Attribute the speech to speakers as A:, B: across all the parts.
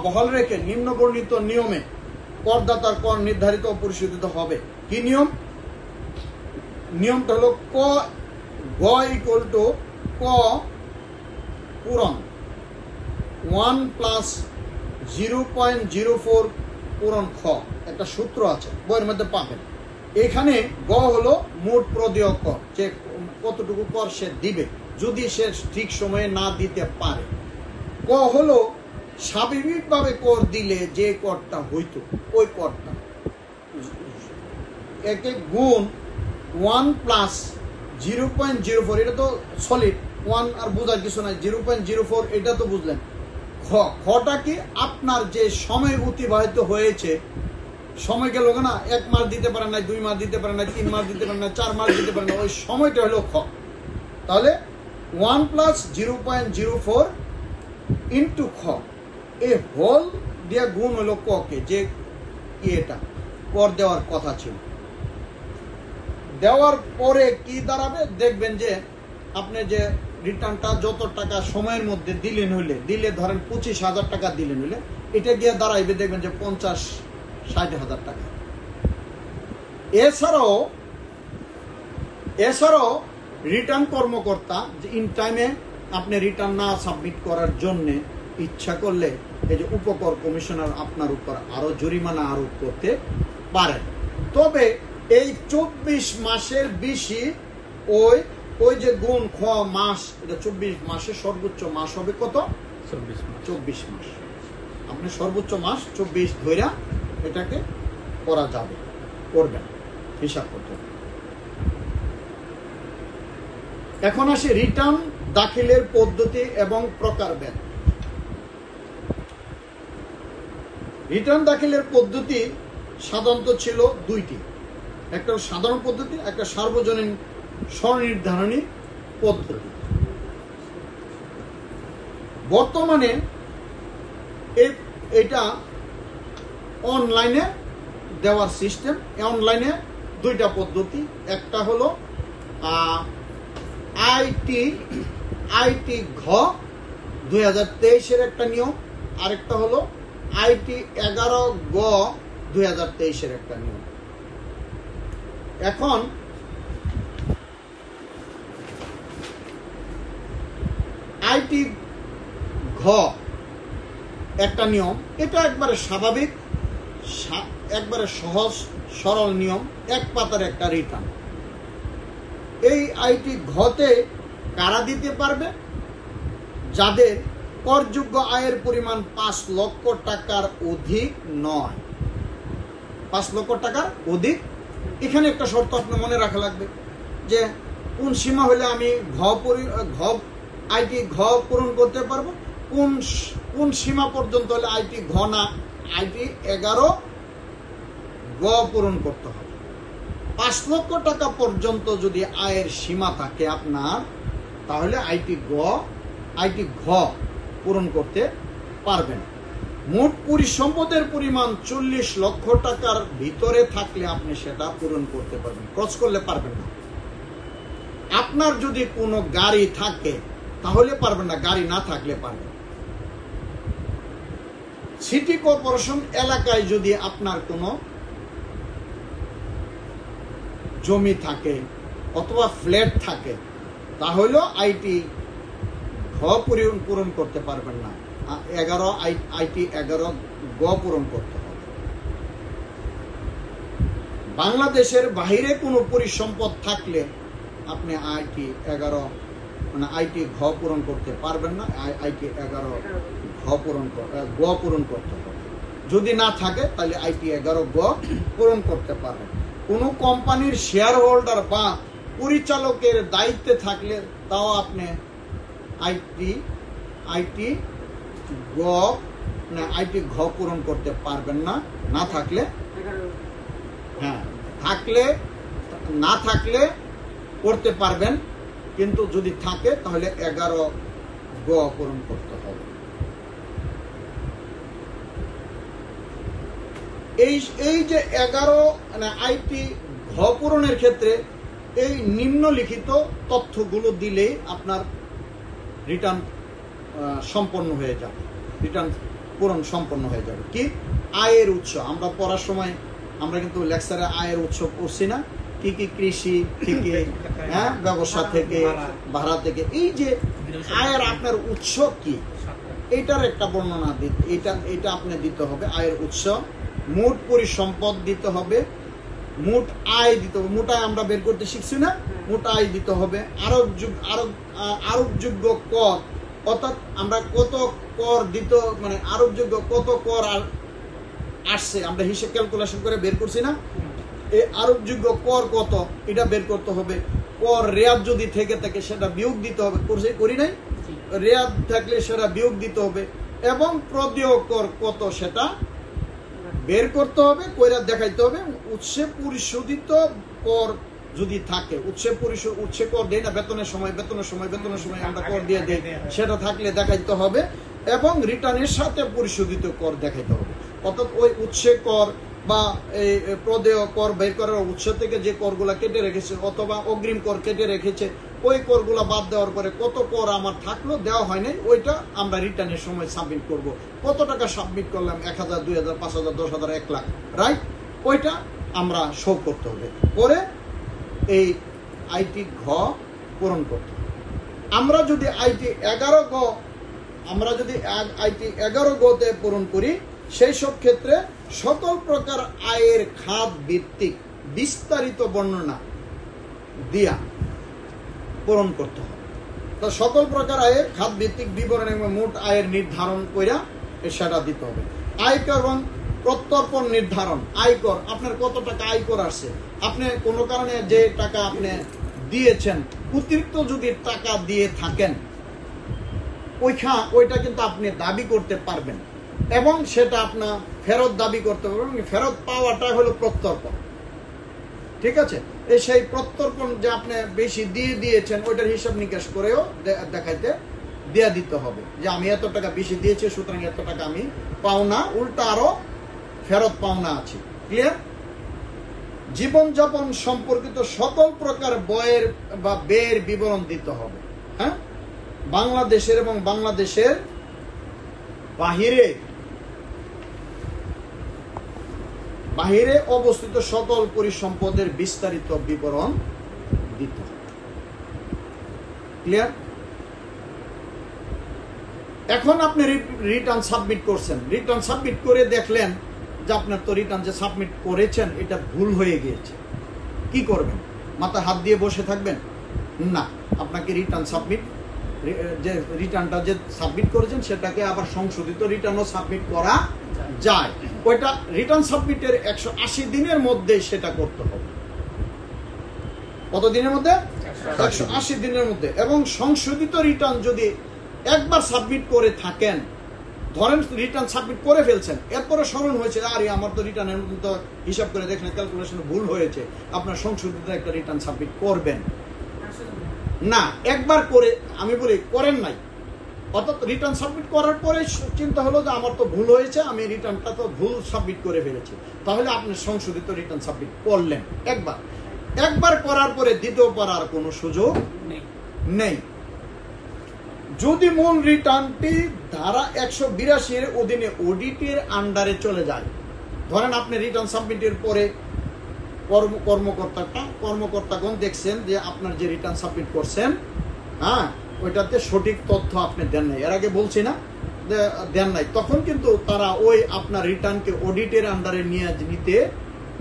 A: বহাল রেখে নিম্ন বর্ণিত নিয়মে করদাতার কর নির্ধারিত ও পরিশোধিত হবে। কি নিয়ম? নিয়মটা হলো গ ইকুয়াল টু ক পূরণ 1+0.04 পূরণ খ। একটা সূত্র আছে, বইয়ের মধ্যে পাবেন। এখানে গ হলো মোট প্রদেয় কর, যে কতটুকু কর সে দিবে যদি সে ঠিক সময়ে না দিতে পারে। ক হলো স্বাভাবিকভাবে কর দিলে যে করটা হইতো ওই করটা, একে গুণ 1+0.04, এটা তো সলিড, 1 আর বোঝার কিছু নাই, 0.04 এটা তো বুঝলেন। খটা কি? আপনার যে সময় অতিবাহিত হয়েছে, সময় গেল না, 1 মাস দিতে পারেন না, 2 মাস দিতে পারেন না, 3 মাস দিতে পারেন না, 4 মাস দিতে পারেন না, ওই সময়টা হলো খ। তাহলে 1+0.04 ইন্টু খ, এই হোল দিয়ে গুণ হলো ককে, যে এটা কর দেওয়ার কথা ছিল। দেওয়ার পরে কি দাঁড়াবে দেখবেন, যে আপনি যে রিটার্নটা যত টাকা সময়ের মধ্যে দিলে ধরেন 25,000 টাকা দিলেন হইলে, এটা গিয়ে দাঁড়াইবে দেখবেন যে 50-60,000 টাকা। এছাড়াও রিটার্ন কর্মকর্তা যে ইন টাইমে আপনি রিটার্ন না সাবমিট করার জন্য ইচ্ছা করলে এই যে উপকর কমিশনার আপনার উপর আরো জরিমানা আরোপ করতে পারেন। তবে এই 24 মাসের বেশি ওই যে গুণ খ মাস, এটা 24 মাসের সর্বোচ্চ মাস হবে কত? 24 মাস। আপনি সর্বোচ্চ মাস 24 ধইরা এটাকে করা যাবে, করবেন, হিসাব করতে হবে। এখন আসি রিটার্ন দাখিলের পদ্ধতি এবং প্রকারভেদ। রিটার্ন দাখিলের পদ্ধতি সাধারণত ছিল দুইটি, একটা সাধারণ পদ্ধতি, একটা সার্বজনীন স্বনির্ধারণী পদ্ধতি। বর্তমানে এটা অনলাইনে দেওয়ার সিস্টেম। অনলাইনে দুইটা পদ্ধতি, একটা হলো আইটি ঘ 2023-এর একটা নিয়ম, আরেকটা হলো আইটি 11 গ 2023-এর একটা নিয়ম। এখন আইটি ঘ একটা নিয়ম, এটা একবারে স্বাভাবিক, একবারে সহজ সরল নিয়ম, এক পাতার একটা রিটার্ন। এই আইটি ঘতে কারা দিতে পারবে? যাদের করযোগ্য আয়ের পরিমাণ 5 লক্ষ টাকার অধিক নয়। 5 লক্ষ টাকার অধিক। এখানে একটা শর্ত আপনি মনে রাখা লাগবে, যে কোন সীমা হলে আমি আইটি ঘ পূরণ করতে পারবো, কোন সীমা পর্যন্ত হলে আইটি ঘ না আইটি 11 গ পূরণ করতে হবে। 5 লক্ষ টাকা পর্যন্ত যদি আয়ের সীমা থাকে আপনার, তাহলে আইটি ঘ পূরণ করতে পারবেন। মোট পরিসম্পদের পরিমাণ 40 লক্ষ টাকার ভিতরে থাকলে আপনি সেটা পূরণ করতে পারবেন, ক্রস করলে পারবেন না। আপনার যদি কোনো গাড়ি থাকে তাহলে পারবেন না, গাড়ি না থাকলে পারবেন। সিটি কর্পোরেশন এলাকায় যদি আপনার কোনো জমি থাকে অথবা ফ্ল্যাট থাকে, তাহলে আইটি ঘ পূরণ করতে পারবেন না, আইটি 11 গ পূরণ করতে হবে। বাংলাদেশের বাইরে কোনো পরিসম্পদ থাকলে আপনি আইটি 11 আইটি ঘ পূরণ করতে পারবেন না, আইটি 11 গ পূরণ করতে হবে। যদি না থাকে তাহলে আইটি 11 গ পূরণ করতে পারবেন। কোনো কোম্পানির শেয়ার হোল্ডার বা পরিচালকের দায়িত্বে থাকলে তাও আপনি আইটি ঘ পূরণ করতে পারবেন না। না থাকলে না থাকলে করতে পারবেন, কিন্তু যদি থাকে তাহলে 11 গ পূরণ করতে হবে। এই যে 11 আইটি ঘ পূরণের ক্ষেত্রে এই নিম্নলিখিত তথ্যগুলো দিলেই আপনার রিটার্ন সম্পন্ন হয়ে যাবে, রিটার্ন পূরণ সম্পন্ন হয়ে যাবে। কি আয়ের উৎস, আমরা পড়ার সময় আমরা কিন্তু লেকচারে আয়ের উৎস পড়ছি না, কি কি কৃষি থেকে, হ্যাঁ, ব্যবসা থেকে, ভাড়া থেকে, এই যে আয়ের আপনার উৎস কি, এটার একটা বর্ণনা দিতে, এটা আপনি দিতে হবে। আয়ের উৎস, মোট পরিসম্পদ দিতে হবে, মোট আয় দিতে হবে। মোট আয় আমরা বের করতে শিখছি না, মোট আয় দিতে হবে। আরোপযোগ্য কর, অর্থাৎ আমরা কত কর দিতে, মানে আরোপযোগ্য কত কর আসছে আমরা হিসেব ক্যালকুলেশন করে বের করছি না, এই আরোপযোগ্য কর কত এটা বের করতে হবে। কর রেয়াত যদি থেকে থাকে সেটা বিয়োগ দিতে হবে, করি নাই, রেয়াত থাকলে সেটা বিয়োগ দিতে হবে, এবং প্রদেয় কর কত সেটা বের করতে হবে, কইরা দেখাইতে হবে। উৎসে পরিশোধিত কর যদি থাকে, উৎসে কর দেয় না, বেতনের সময় আমরা কর দিয়ে দেই, সেটা থাকলে দেখাইতে হবে, এবং রিটার্নের সাথে পরিশোধিত কর দেখাইতে হবে। অর্থাৎ ওই উৎসে কর বা এই প্রদেয় কর বের করার উৎস থেকে যে করগুলা কেটে রেখেছে অথবা অগ্রিম কর কেটে রেখেছে, ওই করগুলা বাদ দেওয়ার পরে কত কর আমার থাকলো, দেওয়া হয় নাই, ওইটা আমরা রিটার্নের সময় সাবমিট করব। কত টাকা সাবমিট করলাম, 1000, 2000, 5000, 10,000, 1 লাখ, রাইট, ওইটা আমরা শো করতে হবে, করে এই আইটি ঘ পূরণ করতে হবে। আমরা যদি আইটি 11 গতে পূরণ করি, সেই সব ক্ষেত্রে সকল প্রকার আয়ের খাত ভিত্তিক বিস্তারিত বর্ণনা দিয়া পূরণ করতে হবে। তো সকল প্রকার আয়ের খাত ভিত্তিক বিবরণ এবং মোট আয়ের নির্ধারণ কইরা সেটা দিতে হবে। আয়কর এবং প্রত্যর্পণ নির্ধারণ, আয়কর, আপনার কত টাকা আয়কর আসছে, আপনি কোনো কারণে যে টাকা আপনি দিয়েছেন, অতিরিক্ত যদি টাকা দিয়ে থাকেন, ওইটা কিন্তু আপনি দাবি করতে পারবেন, এবং সেটা আপনার ফেরত দাবি করতে পারবেন। ফেরত পাওয়াটা হলো প্রত্যর্পণ, ঠিক আছে? সেই প্রত্যর্পণ যে আপনি বেশি দিয়ে দিয়েছেন, ওইটার হিসাব নিকাশ করেও দেখাইতে দেয়া দিতে হবে যে আমি এত টাকা বেশি দিয়েছি, সুতরাং এত টাকা আমি পাওনা, উল্টা আরো ফেরত পাওনা আছে। ক্লিয়ার? জীবনযাপন সম্পর্কিত সকল প্রকার ব্যয়ের বা ব্যয়ের বিবরণ দিতে হবে। হ্যাঁ, বাংলাদেশের এবং বাংলাদেশের বাহিরে অবস্থিত সকল পরিসম্পদের বিস্তারিত বিবরণ দিতে হবে। ক্লিয়ার? এখন আপনি রিটার্ন সাবমিট করছেন, রিটার্ন সাবমিট করে দেখলেন যে আপনার তো রিটার্ন যে সাবমিট করেছেন এটা ভুল হয়ে গিয়েছে, কি করবেন? মাথা হাত দিয়ে বসে থাকবেন? না, আপনাকে রিটার্ন সাবমিট, যে রিটার্নটা যে সাবমিট করেছেন সেটাকে আবার সংশোধিত রিটার্নও সাবমিট করা যায়। ওইটা রিটার্ন সাবমিটের 180 দিনের মধ্যে সেটা করতে হবে। কত দিনের মধ্যে? 180 দিনের মধ্যে। এবং সংশোধিত রিটার্ন যদি একবার সাবমিট করে থাকেন, ধরেন রিটার্ন সাবমিট করে ফেলছেন, এরপরে স্মরণ হয়েছে আরে আমার তো রিটার্নের মধ্যে তো হিসাব করে দেখলেন ক্যালকুলেশন ভুল হয়েছে, আপনার সংশোধিত একটা রিটার্ন সাবমিট করবেন না। একবার করে আমি বলি করেন নাই, অর্থাৎ রিটার্ন সাবমিট করার পরে চিন্তা হলো যে আমার তো ভুল হয়েছে, আমি রিটার্নটা তো ভুল সাবমিট করে ফেলেছি, তাহলে আপনি সংশোধিত রিটার্ন সাবমিট করলেন একবার করার পরে দ্বিতীয়বার আর কোনো সুযোগ নেই। যদি মূল রিটার্নটি ধারা 182 অধীনে অডিটের আন্ডারে চলে যায়, ধরেন আপনি রিটার্ন সাবমিটের পরে কর্মকর্তাগণ দেখছেন যে আপনার যে রিটার্ন সাবমিট করছেন, হ্যাঁ, ওইটাতে সঠিক তথ্য আপনি দেন নাই, এর আগে বলছি না দেন নাই, তখন কিন্তু তারা ওই আপনার রিটার্নকে অডিটের আন্ডারে নিতে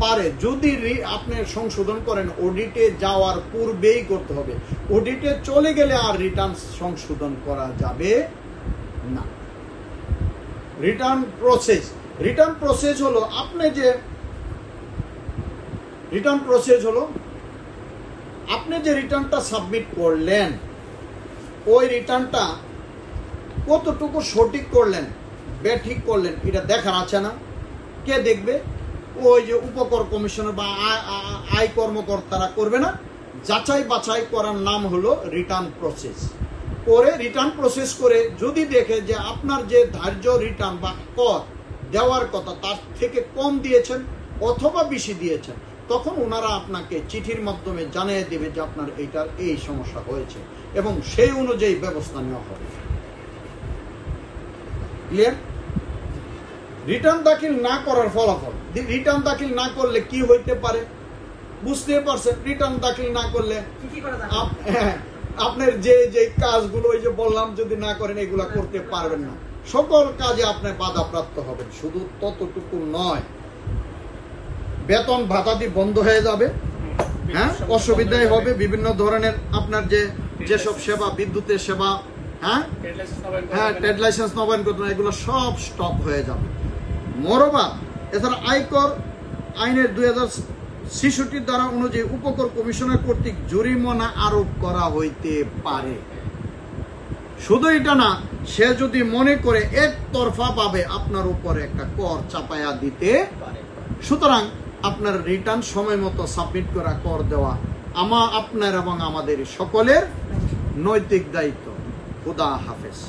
A: পারে। যদি আপনি সংশোধন করেন, অডিটে যাওয়ার পূর্বেই করতে হবে, অডিটে চলে গেলে আর রিটার্ন সংশোধন করা যাবে না। রিটার্ন প্রসেস হলো আপনি যে রিটার্নটা সাবমিট করলেন, ওই রিটার্নটা কতটুকু সঠিক করলেন, বেঠিক করলেন, এটা দেখার আছে না? কে দেখবে? ওই যে উপকর কমিশনার বা আয় কর্মকর্তারা করবে না? যাচাই বাছাই করার নাম হলো রিটার্ন প্রসেস করে যদি দেখে যে আপনার যে ধার্য রিটার্ন বা কর দেওয়ার কথা তার থেকে কম দিয়েছেন অথবা বেশি দিয়েছেন, তখন ওনারা আপনাকে চিঠির মাধ্যমে জানিয়ে দেবে যে আপনার এইটার এই সমস্যা হয়েছে এবং সেই অনুযায়ী ব্যবস্থা নেওয়া হবে। ক্লিয়ার? রিটার্ন দাখিল না করার ফলাফল, রিটার্ন দাখিল না করলে কি হইতে পারে বুঝতে পারছেন। রিটার্ন দাখিল না করলে আপনার যে যে কাজগুলো ওই যে বললাম যদি না করেন এগুলা করতে পারবেন না, সকল কাজে আপনি বাধাপ্রাপ্ত হবেন। শুধু ততটুকু নয়, বেতন ভাতাদি বন্ধ হয়ে যাবে, হ্যাঁ, অসুবিধাই হবে। বিভিন্ন ধরনের আপনার যেসব সেবা, বিদ্যুতের সেবা, হ্যাঁ, ট্রেড লাইসেন্স নবায়ন করতে হবে, এগুলো সব স্টপ হয়ে যাবে। মোরবা এছাড়া আয়কর আইনের 2066 ধারা অনুযায়ী উপকর কমিশনার কর্তৃক জরিমানা আরোপ করা হইতে পারে। শুধু এটা না, সে যদি মনে করে একতরফা ভাবে আপনার উপরে একটা কর চাপায়া দিতে পারে। সুতরাং আপনার রিটার্ন সময় মতো সাবমিট করা, কর দেওয়া আপনার এবং আমাদের সকলের নৈতিক দায়িত্ব। খুদা হাফেজ।